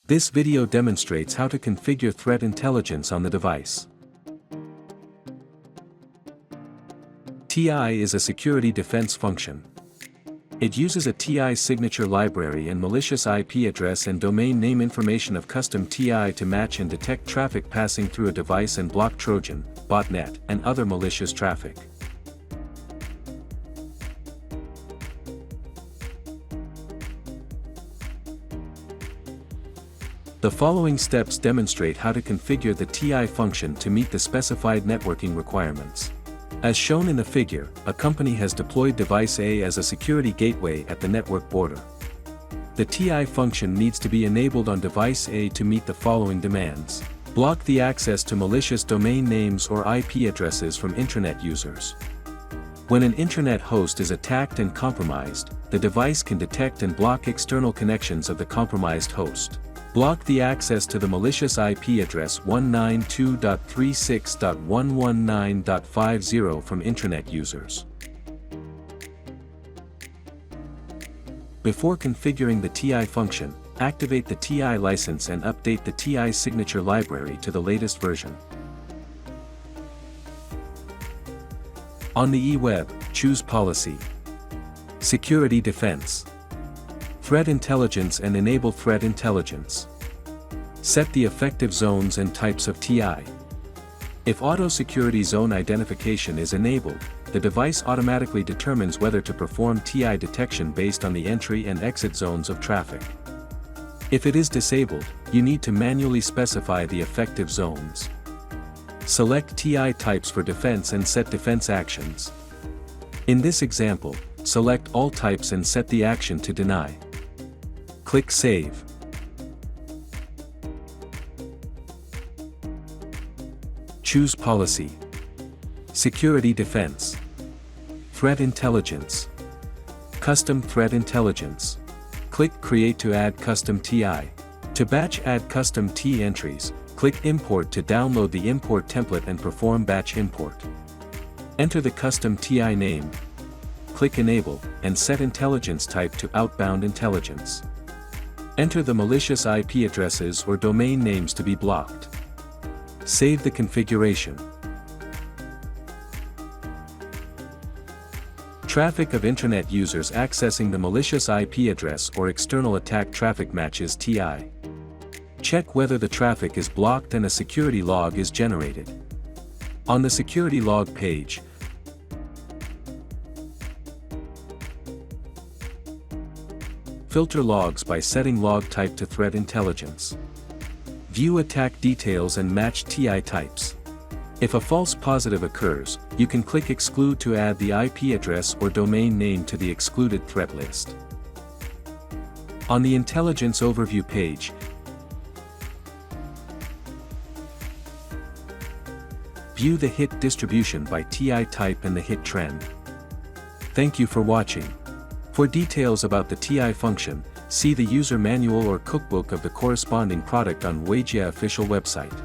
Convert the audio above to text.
This video demonstrates how to configure threat intelligence on the device. TI is a security defense function. It uses a TI signature library and malicious IP address and domain name information of custom TI to match and detect traffic passing through a device and block Trojan, botnet, and other malicious traffic. The following steps demonstrate how to configure the TI function to meet the specified networking requirements. As shown in the figure, a company has deployed device A as a security gateway at the network border. The TI function needs to be enabled on device A to meet the following demands. Block the access to malicious domain names or IP addresses from intranet users. When an intranet host is attacked and compromised, the device can detect and block external connections of the compromised host. Block the access to the malicious IP address 192.36.119.50 from intranet users. Before configuring the TI function, activate the TI license and update the TI signature library to the latest version. On the eWeb, choose Policy, Security Defense, Threat Intelligence and enable Threat Intelligence. Set the effective zones and types of TI. If Auto Security Zone Identification is enabled, the device automatically determines whether to perform TI detection based on the entry and exit zones of traffic. If it is disabled, you need to manually specify the effective zones. Select TI types for defense and set defense actions. In this example, select all types and set the action to deny. Click Save. Choose Policy, Security Defense, Threat Intelligence, Custom Threat Intelligence. Click Create to add custom TI. To batch add custom T entries, click Import to download the import template and perform batch import. Enter the custom TI name. Click Enable, and set intelligence type to outbound intelligence. Enter the malicious IP addresses or domain names to be blocked. Save the configuration. Traffic of intranet users accessing the malicious IP address or external attack traffic matches TI. Check whether the traffic is blocked and a security log is generated. On the security log page, filter logs by setting log type to threat intelligence. View attack details and match TI types. If a false positive occurs, you can click Exclude to add the IP address or domain name to the excluded threat list. On the Intelligence Overview page, view the hit distribution by TI type and the hit trend. Thank you for watching. For details about the TI function, see the user manual or cookbook of the corresponding product on Ruijie official website.